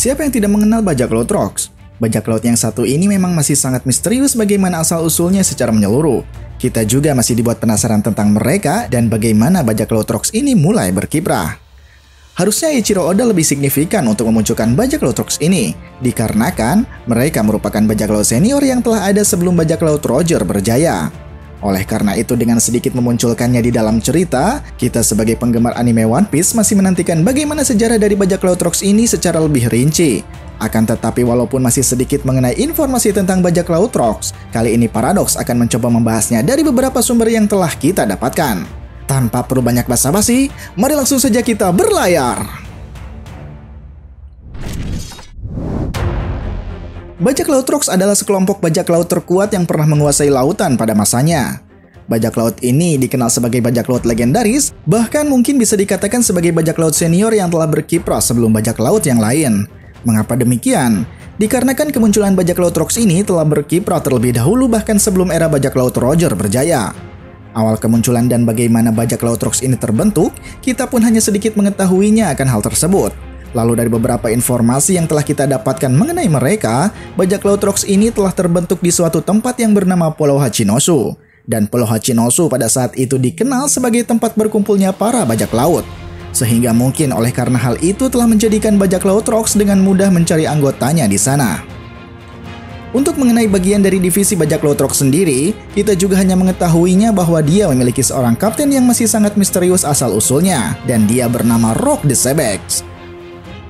Siapa yang tidak mengenal bajak laut Rocks? Bajak laut yang satu ini memang masih sangat misterius bagaimana asal-usulnya secara menyeluruh. Kita juga masih dibuat penasaran tentang mereka dan bagaimana bajak laut Rocks ini mulai berkiprah. Harusnya Eiichiro Oda lebih signifikan untuk memunculkan bajak laut Rocks ini, dikarenakan mereka merupakan bajak laut senior yang telah ada sebelum bajak laut Roger berjaya. Oleh karena itu, dengan sedikit memunculkannya di dalam cerita, kita sebagai penggemar anime One Piece masih menantikan bagaimana sejarah dari bajak laut Rocks ini secara lebih rinci. Akan tetapi walaupun masih sedikit mengenai informasi tentang bajak laut Rocks, kali ini Paradox akan mencoba membahasnya dari beberapa sumber yang telah kita dapatkan. Tanpa perlu banyak basa-basi, mari langsung saja kita berlayar. Bajak laut Rocks adalah sekelompok bajak laut terkuat yang pernah menguasai lautan pada masanya. Bajak laut ini dikenal sebagai bajak laut legendaris, bahkan mungkin bisa dikatakan sebagai bajak laut senior yang telah berkiprah sebelum bajak laut yang lain. Mengapa demikian? Dikarenakan kemunculan bajak laut Rocks ini telah berkiprah terlebih dahulu bahkan sebelum era bajak laut Roger berjaya. Awal kemunculan dan bagaimana bajak laut Rocks ini terbentuk, kita pun hanya sedikit mengetahuinya akan hal tersebut. Lalu dari beberapa informasi yang telah kita dapatkan mengenai mereka, bajak laut Rocks ini telah terbentuk di suatu tempat yang bernama Pulau Hachinosu. Dan Pulau Hachinosu pada saat itu dikenal sebagai tempat berkumpulnya para bajak laut. Sehingga mungkin oleh karena hal itu telah menjadikan bajak laut Rocks dengan mudah mencari anggotanya di sana. Untuk mengenai bagian dari divisi bajak laut Rocks sendiri, kita juga hanya mengetahuinya bahwa dia memiliki seorang kapten yang masih sangat misterius asal-usulnya, dan dia bernama Rock the Sebex.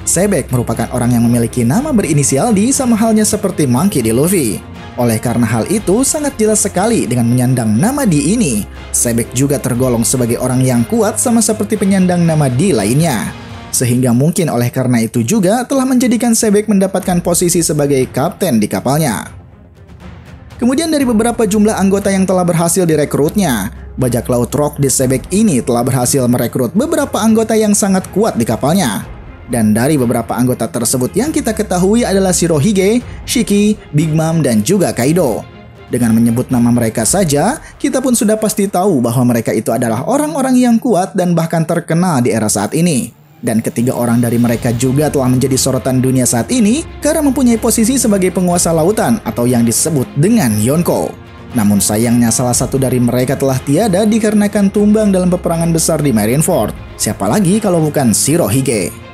Sebek merupakan orang yang memiliki nama berinisial D sama halnya seperti Monkey di Luffy. Oleh karena hal itu, sangat jelas sekali dengan menyandang nama D ini, Sebek juga tergolong sebagai orang yang kuat sama seperti penyandang nama D lainnya. Sehingga mungkin oleh karena itu juga telah menjadikan Sebek mendapatkan posisi sebagai kapten di kapalnya. Kemudian dari beberapa jumlah anggota yang telah berhasil direkrutnya, bajak laut Rock the Sebek ini telah berhasil merekrut beberapa anggota yang sangat kuat di kapalnya. Dan dari beberapa anggota tersebut yang kita ketahui adalah Shirohige, Shiki, Big Mom, dan juga Kaido. Dengan menyebut nama mereka saja, kita pun sudah pasti tahu bahwa mereka itu adalah orang-orang yang kuat dan bahkan terkenal di era saat ini. Dan ketiga orang dari mereka juga telah menjadi sorotan dunia saat ini karena mempunyai posisi sebagai penguasa lautan atau yang disebut dengan Yonko. Namun sayangnya salah satu dari mereka telah tiada dikarenakan tumbang dalam peperangan besar di Marineford. Siapa lagi kalau bukan Shirohige?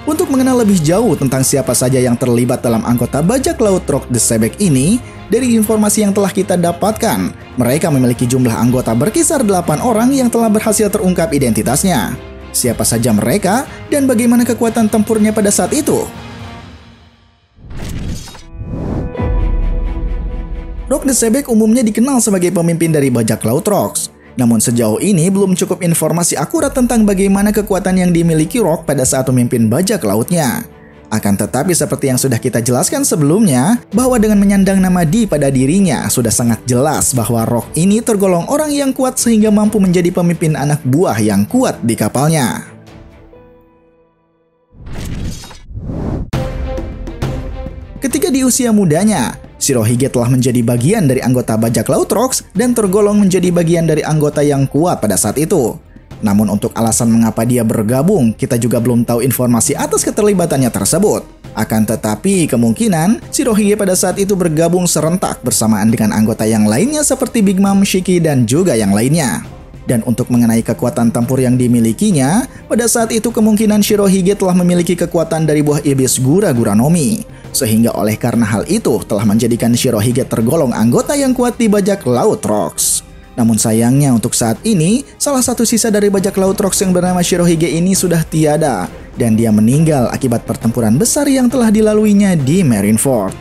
Untuk mengenal lebih jauh tentang siapa saja yang terlibat dalam anggota bajak laut Rock the Sebek ini, dari informasi yang telah kita dapatkan, mereka memiliki jumlah anggota berkisar 8 orang yang telah berhasil terungkap identitasnya. Siapa saja mereka dan bagaimana kekuatan tempurnya pada saat itu? Rock the Sebek umumnya dikenal sebagai pemimpin dari bajak laut Rocks. Namun sejauh ini belum cukup informasi akurat tentang bagaimana kekuatan yang dimiliki Rock pada saat memimpin bajak lautnya. Akan tetapi seperti yang sudah kita jelaskan sebelumnya, bahwa dengan menyandang nama D pada dirinya, sudah sangat jelas bahwa Rock ini tergolong orang yang kuat sehingga mampu menjadi pemimpin anak buah yang kuat di kapalnya. Ketika di usia mudanya, Shirohige telah menjadi bagian dari anggota bajak laut Rocks dan tergolong menjadi bagian dari anggota yang kuat pada saat itu. Namun untuk alasan mengapa dia bergabung, kita juga belum tahu informasi atas keterlibatannya tersebut. Akan tetapi kemungkinan Shirohige pada saat itu bergabung serentak bersamaan dengan anggota yang lainnya seperti Big Mom, Shiki, dan juga yang lainnya. Dan untuk mengenai kekuatan tempur yang dimilikinya, pada saat itu kemungkinan Shirohige telah memiliki kekuatan dari buah iblis Gura-Gura Nomi. Sehingga oleh karena hal itu telah menjadikan Shirohige tergolong anggota yang kuat di bajak laut Rocks. Namun sayangnya untuk saat ini, salah satu sisa dari bajak laut Rocks yang bernama Shirohige ini sudah tiada. Dan dia meninggal akibat pertempuran besar yang telah dilaluinya di Marineford.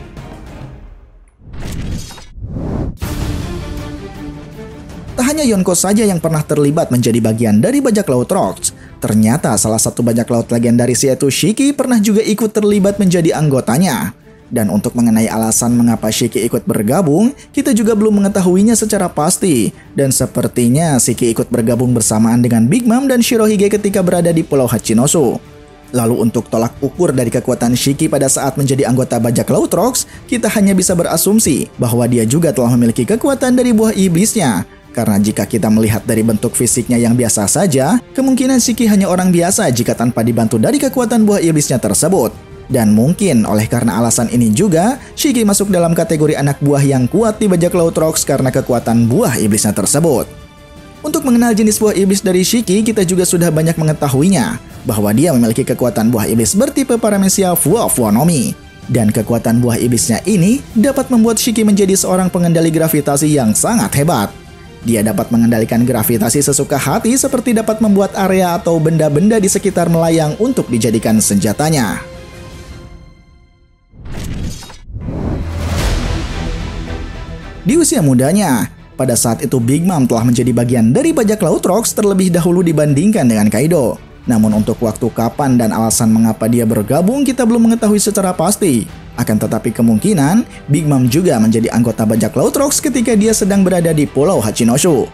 Tak hanya Yonko saja yang pernah terlibat menjadi bagian dari bajak laut Rocks. Ternyata salah satu bajak laut legendaris yaitu Shiki pernah juga ikut terlibat menjadi anggotanya. Dan untuk mengenai alasan mengapa Shiki ikut bergabung, kita juga belum mengetahuinya secara pasti. Dan sepertinya Shiki ikut bergabung bersamaan dengan Big Mom dan Shirohige ketika berada di Pulau Hachinosu. Lalu untuk tolak ukur dari kekuatan Shiki pada saat menjadi anggota bajak laut Rocks, kita hanya bisa berasumsi bahwa dia juga telah memiliki kekuatan dari buah iblisnya. Karena jika kita melihat dari bentuk fisiknya yang biasa saja, kemungkinan Shiki hanya orang biasa jika tanpa dibantu dari kekuatan buah iblisnya tersebut. Dan mungkin oleh karena alasan ini juga, Shiki masuk dalam kategori anak buah yang kuat di bajak laut Rocks karena kekuatan buah iblisnya tersebut. Untuk mengenal jenis buah iblis dari Shiki, kita juga sudah banyak mengetahuinya, bahwa dia memiliki kekuatan buah iblis bertipe Paramecia Fuwa-Fuwa-no-Mi. Dan kekuatan buah iblisnya ini dapat membuat Shiki menjadi seorang pengendali gravitasi yang sangat hebat. Dia dapat mengendalikan gravitasi sesuka hati seperti dapat membuat area atau benda-benda di sekitar melayang untuk dijadikan senjatanya. Di usia mudanya, pada saat itu Big Mom telah menjadi bagian dari bajak laut Rocks terlebih dahulu dibandingkan dengan Kaido. Namun untuk waktu kapan dan alasan mengapa dia bergabung kita belum mengetahui secara pasti. Akan tetapi kemungkinan Big Mom juga menjadi anggota bajak laut Rocks ketika dia sedang berada di Pulau Hachinoshu.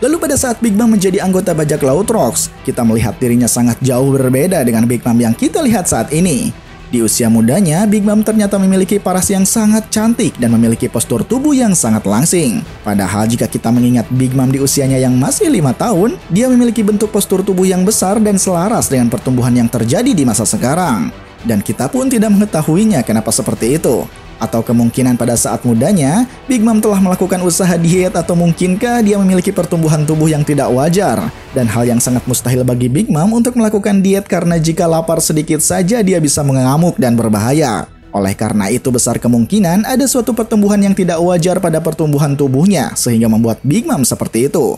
Lalu pada saat Big Mom menjadi anggota bajak laut Rocks, kita melihat dirinya sangat jauh berbeda dengan Big Mom yang kita lihat saat ini. Di usia mudanya, Big Mom ternyata memiliki paras yang sangat cantik dan memiliki postur tubuh yang sangat langsing. Padahal jika kita mengingat Big Mom di usianya yang masih 5 tahun, dia memiliki bentuk postur tubuh yang besar dan selaras dengan pertumbuhan yang terjadi di masa sekarang. Dan kita pun tidak mengetahuinya kenapa seperti itu. Atau kemungkinan pada saat mudanya, Big Mom telah melakukan usaha diet atau mungkinkah dia memiliki pertumbuhan tubuh yang tidak wajar. Dan hal yang sangat mustahil bagi Big Mom untuk melakukan diet karena jika lapar sedikit saja dia bisa mengamuk dan berbahaya. Oleh karena itu besar kemungkinan ada suatu pertumbuhan yang tidak wajar pada pertumbuhan tubuhnya sehingga membuat Big Mom seperti itu.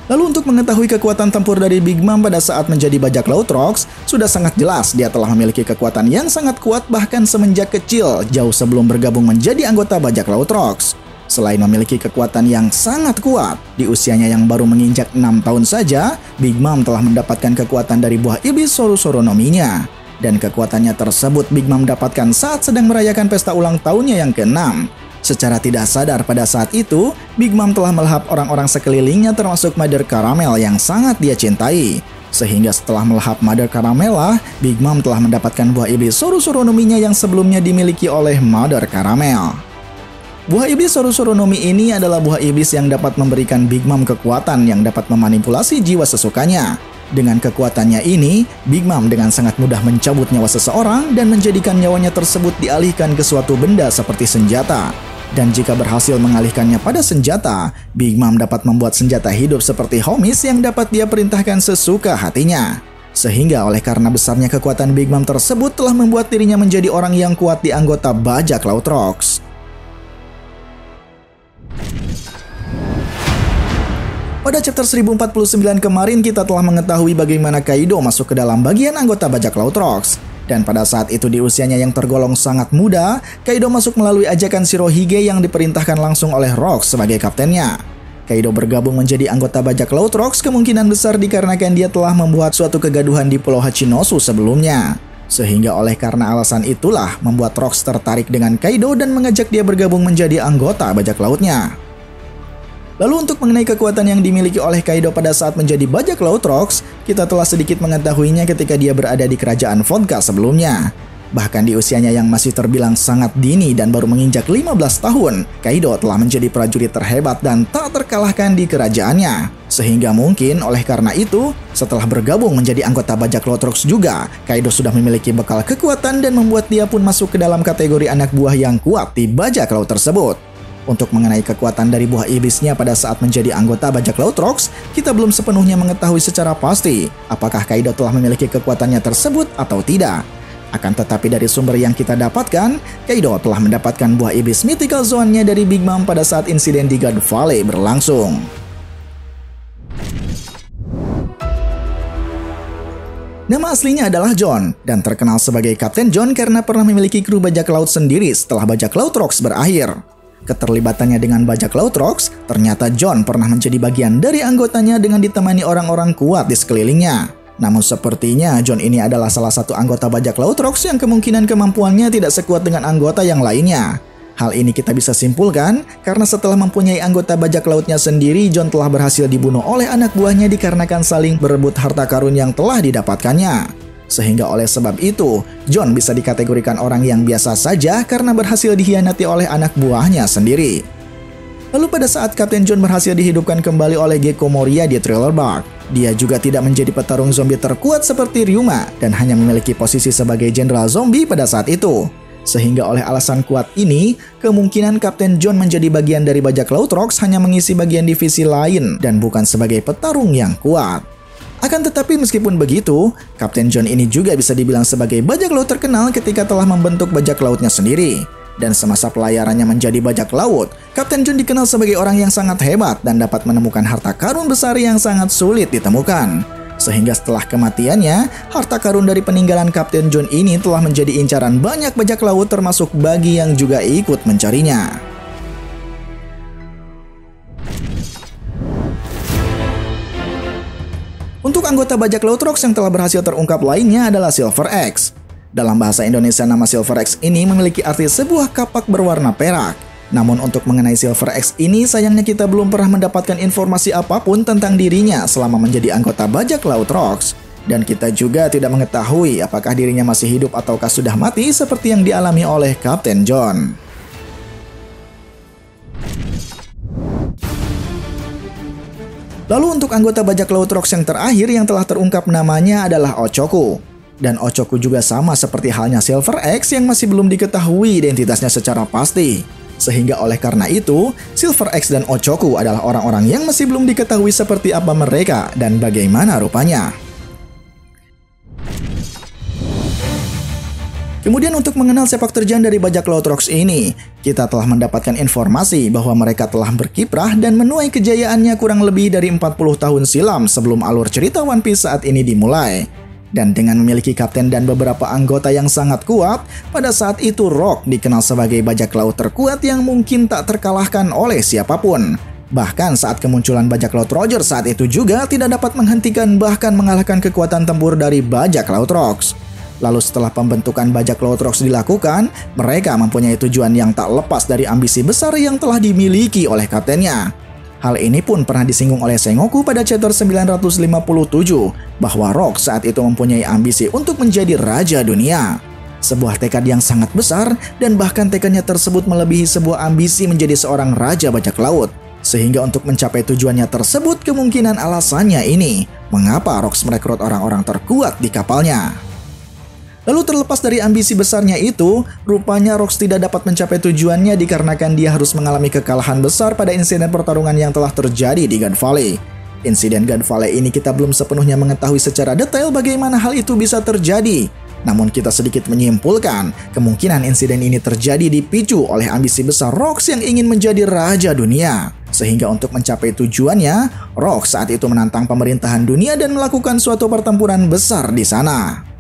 Lalu untuk mengetahui kekuatan tempur dari Big Mom pada saat menjadi bajak laut Rocks, sudah sangat jelas dia telah memiliki kekuatan yang sangat kuat bahkan semenjak kecil, jauh sebelum bergabung menjadi anggota bajak laut Rocks. Selain memiliki kekuatan yang sangat kuat, di usianya yang baru menginjak 6 tahun saja, Big Mom telah mendapatkan kekuatan dari buah iblis Soru-Soru-no-Mi-nya. Dan kekuatannya tersebut Big Mom dapatkan saat sedang merayakan pesta ulang tahunnya yang ke-6. Secara tidak sadar pada saat itu, Big Mom telah melahap orang-orang sekelilingnya termasuk Mother Caramel yang sangat dia cintai. Sehingga setelah melahap Mother Caramel, Big Mom telah mendapatkan buah iblis Soru-Soru-no-Mi-nya yang sebelumnya dimiliki oleh Mother Caramel. Buah iblis Soru-Soru-no-Mi ini adalah buah iblis yang dapat memberikan Big Mom kekuatan yang dapat memanipulasi jiwa sesukanya. Dengan kekuatannya ini, Big Mom dengan sangat mudah mencabut nyawa seseorang dan menjadikan nyawanya tersebut dialihkan ke suatu benda seperti senjata. Dan jika berhasil mengalihkannya pada senjata, Big Mom dapat membuat senjata hidup seperti Homies yang dapat dia perintahkan sesuka hatinya. Sehingga oleh karena besarnya kekuatan Big Mom tersebut telah membuat dirinya menjadi orang yang kuat di anggota bajak laut Rocks. Pada chapter 1049 kemarin kita telah mengetahui bagaimana Kaido masuk ke dalam bagian anggota bajak laut Rocks. Dan pada saat itu di usianya yang tergolong sangat muda, Kaido masuk melalui ajakan Shirohige yang diperintahkan langsung oleh Rocks sebagai kaptennya. Kaido bergabung menjadi anggota bajak laut Rocks kemungkinan besar dikarenakan dia telah membuat suatu kegaduhan di Pulau Hachinoshu sebelumnya. Sehingga oleh karena alasan itulah membuat Rocks tertarik dengan Kaido dan mengajak dia bergabung menjadi anggota bajak lautnya. Lalu untuk mengenai kekuatan yang dimiliki oleh Kaido pada saat menjadi bajak laut Rocks, kita telah sedikit mengetahuinya ketika dia berada di kerajaan Vodka sebelumnya. Bahkan di usianya yang masih terbilang sangat dini dan baru menginjak 15 tahun, Kaido telah menjadi prajurit terhebat dan tak terkalahkan di kerajaannya. Sehingga mungkin oleh karena itu, setelah bergabung menjadi anggota bajak laut Rocks juga, Kaido sudah memiliki bekal kekuatan dan membuat dia pun masuk ke dalam kategori anak buah yang kuat di bajak laut tersebut. Untuk mengenai kekuatan dari buah iblisnya pada saat menjadi anggota bajak laut Rocks, kita belum sepenuhnya mengetahui secara pasti apakah Kaido telah memiliki kekuatannya tersebut atau tidak. Akan tetapi dari sumber yang kita dapatkan, Kaido telah mendapatkan buah iblis Mythical Zone-nya dari Big Mom pada saat insiden di God Valley berlangsung. Nama aslinya adalah John, dan terkenal sebagai Kapten John karena pernah memiliki kru bajak laut sendiri setelah bajak laut Rocks berakhir. Keterlibatannya dengan bajak laut Rocks, ternyata John pernah menjadi bagian dari anggotanya dengan ditemani orang-orang kuat di sekelilingnya. Namun sepertinya John ini adalah salah satu anggota bajak laut Rocks yang kemungkinan kemampuannya tidak sekuat dengan anggota yang lainnya. Hal ini kita bisa simpulkan karena setelah mempunyai anggota bajak lautnya sendiri, John telah berhasil dibunuh oleh anak buahnya dikarenakan saling berebut harta karun yang telah didapatkannya. Sehingga oleh sebab itu, John bisa dikategorikan orang yang biasa saja karena berhasil dikhianati oleh anak buahnya sendiri. Lalu pada saat Kapten John berhasil dihidupkan kembali oleh Gekko Moria di Thriller Bark, Dia juga tidak menjadi petarung zombie terkuat seperti Ryuma dan hanya memiliki posisi sebagai jenderal zombie pada saat itu. Sehingga oleh alasan kuat ini, kemungkinan Kapten John menjadi bagian dari bajak laut Rocks hanya mengisi bagian divisi lain dan bukan sebagai petarung yang kuat. Akan tetapi meskipun begitu, Kapten John ini juga bisa dibilang sebagai bajak laut terkenal ketika telah membentuk bajak lautnya sendiri. Dan semasa pelayarannya menjadi bajak laut, Kapten John dikenal sebagai orang yang sangat hebat dan dapat menemukan harta karun besar yang sangat sulit ditemukan. Sehingga setelah kematiannya, harta karun dari peninggalan Kapten John ini telah menjadi incaran banyak bajak laut termasuk Buggy yang juga ikut mencarinya. Untuk anggota bajak laut Rocks yang telah berhasil terungkap lainnya adalah Silver X. Dalam bahasa Indonesia, nama Silver X ini memiliki arti sebuah kapak berwarna perak. Namun untuk mengenai Silver X ini, sayangnya kita belum pernah mendapatkan informasi apapun tentang dirinya selama menjadi anggota bajak laut Rocks. Dan kita juga tidak mengetahui apakah dirinya masih hidup ataukah sudah mati seperti yang dialami oleh Kapten John. Lalu untuk anggota bajak laut Rocks yang terakhir yang telah terungkap namanya adalah Ochoku. Dan Ochoku juga sama seperti halnya Silver X yang masih belum diketahui identitasnya secara pasti. Sehingga oleh karena itu, Silver X dan Ochoku adalah orang-orang yang masih belum diketahui seperti apa mereka dan bagaimana rupanya. Kemudian untuk mengenal sepak terjang dari bajak laut Rocks ini, kita telah mendapatkan informasi bahwa mereka telah berkiprah dan menuai kejayaannya kurang lebih dari 40 tahun silam sebelum alur cerita One Piece saat ini dimulai. Dan dengan memiliki kapten dan beberapa anggota yang sangat kuat, pada saat itu Rock dikenal sebagai bajak laut terkuat yang mungkin tak terkalahkan oleh siapapun. Bahkan saat kemunculan bajak laut Roger saat itu juga tidak dapat menghentikan bahkan mengalahkan kekuatan tempur dari bajak laut Rocks. Lalu setelah pembentukan bajak laut Rocks dilakukan, mereka mempunyai tujuan yang tak lepas dari ambisi besar yang telah dimiliki oleh kaptennya. Hal ini pun pernah disinggung oleh Sengoku pada chapter 957 bahwa Rock saat itu mempunyai ambisi untuk menjadi raja dunia. Sebuah tekad yang sangat besar dan bahkan tekadnya tersebut melebihi sebuah ambisi menjadi seorang raja bajak laut. Sehingga untuk mencapai tujuannya tersebut kemungkinan alasannya ini mengapa Rock merekrut orang-orang terkuat di kapalnya. Lalu terlepas dari ambisi besarnya itu, rupanya Rocks tidak dapat mencapai tujuannya dikarenakan dia harus mengalami kekalahan besar pada insiden pertarungan yang telah terjadi di Gun Valley. Insiden Gun Valley ini kita belum sepenuhnya mengetahui secara detail bagaimana hal itu bisa terjadi. Namun kita sedikit menyimpulkan, kemungkinan insiden ini terjadi dipicu oleh ambisi besar Rocks yang ingin menjadi raja dunia. Sehingga untuk mencapai tujuannya, Rocks saat itu menantang pemerintahan dunia dan melakukan suatu pertempuran besar di sana.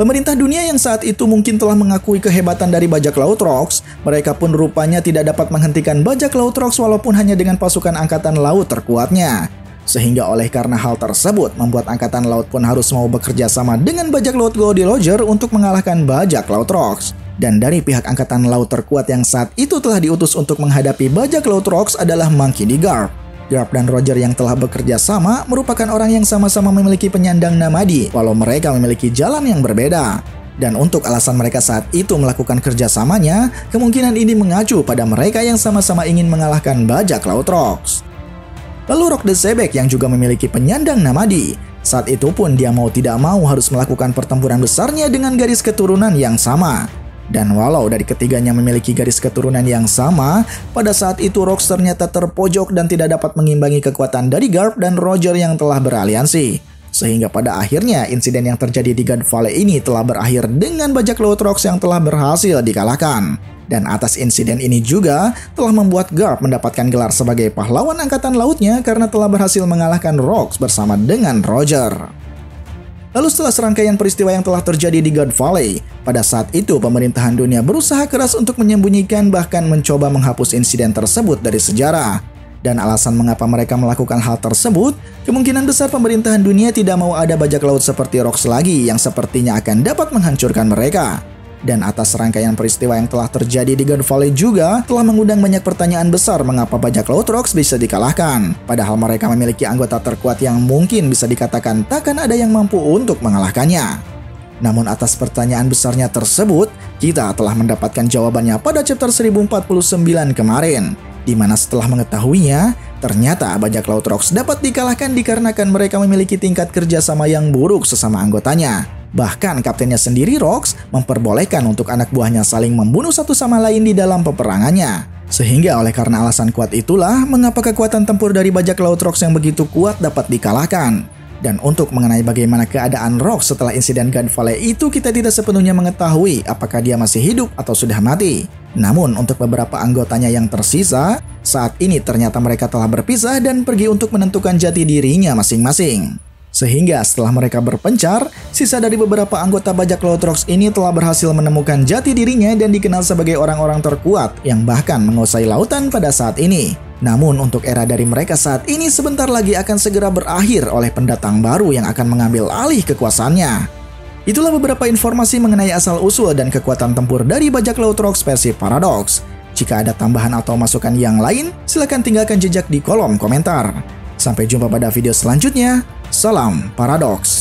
Pemerintah dunia yang saat itu mungkin telah mengakui kehebatan dari bajak laut Rocks, mereka pun rupanya tidak dapat menghentikan bajak laut Rocks walaupun hanya dengan pasukan angkatan laut terkuatnya. Sehingga oleh karena hal tersebut, membuat angkatan laut pun harus mau bekerja sama dengan bajak laut Goldie Roger untuk mengalahkan bajak laut Rocks. Dan dari pihak angkatan laut terkuat yang saat itu telah diutus untuk menghadapi bajak laut Rocks adalah Monkey D. Garp. Garp dan Roger yang telah bekerja sama merupakan orang yang sama-sama memiliki penyandang namadi, walau mereka memiliki jalan yang berbeda. Dan untuk alasan mereka saat itu melakukan kerjasamanya, kemungkinan ini mengacu pada mereka yang sama-sama ingin mengalahkan bajak laut Rocks. Lalu Rock the Zebek yang juga memiliki penyandang namadi, saat itu pun dia mau tidak mau harus melakukan pertempuran besarnya dengan garis keturunan yang sama. Dan walau dari ketiganya memiliki garis keturunan yang sama, pada saat itu Rock ternyata terpojok dan tidak dapat mengimbangi kekuatan dari Garp dan Roger yang telah beraliansi. Sehingga pada akhirnya insiden yang terjadi di Gun Valley ini telah berakhir dengan bajak laut Rocks yang telah berhasil dikalahkan. Dan atas insiden ini juga telah membuat Garp mendapatkan gelar sebagai pahlawan angkatan lautnya karena telah berhasil mengalahkan Rocks bersama dengan Roger. Lalu setelah serangkaian peristiwa yang telah terjadi di Gun Valley, pada saat itu pemerintahan dunia berusaha keras untuk menyembunyikan bahkan mencoba menghapus insiden tersebut dari sejarah. Dan alasan mengapa mereka melakukan hal tersebut, kemungkinan besar pemerintahan dunia tidak mau ada bajak laut seperti Rocks lagi yang sepertinya akan dapat menghancurkan mereka. Dan atas serangkaian peristiwa yang telah terjadi di Gun Valley juga telah mengundang banyak pertanyaan besar mengapa bajak laut Rocks bisa dikalahkan. Padahal mereka memiliki anggota terkuat yang mungkin bisa dikatakan takkan ada yang mampu untuk mengalahkannya. Namun atas pertanyaan besarnya tersebut, kita telah mendapatkan jawabannya pada chapter 1049 kemarin. Di mana setelah mengetahuinya, Ternyata bajak laut Rocks dapat dikalahkan dikarenakan mereka memiliki tingkat kerjasama yang buruk sesama anggotanya. Bahkan kaptennya sendiri, Rocks, memperbolehkan untuk anak buahnya saling membunuh satu sama lain di dalam peperangannya. Sehingga oleh karena alasan kuat itulah mengapa kekuatan tempur dari bajak laut Rocks yang begitu kuat dapat dikalahkan. Dan untuk mengenai bagaimana keadaan Rocks setelah insiden God Valley itu, kita tidak sepenuhnya mengetahui apakah dia masih hidup atau sudah mati. Namun untuk beberapa anggotanya yang tersisa, saat ini ternyata mereka telah berpisah dan pergi untuk menentukan jati dirinya masing-masing. Sehingga setelah mereka berpencar, sisa dari beberapa anggota bajak laut Rocks ini telah berhasil menemukan jati dirinya dan dikenal sebagai orang-orang terkuat yang bahkan menguasai lautan pada saat ini. Namun untuk era dari mereka saat ini sebentar lagi akan segera berakhir oleh pendatang baru yang akan mengambil alih kekuasaannya. Itulah beberapa informasi mengenai asal-usul dan kekuatan tempur dari bajak laut Rocks versi Paradox. Jika ada tambahan atau masukan yang lain, silakan tinggalkan jejak di kolom komentar. Sampai jumpa pada video selanjutnya. Salam Paradox.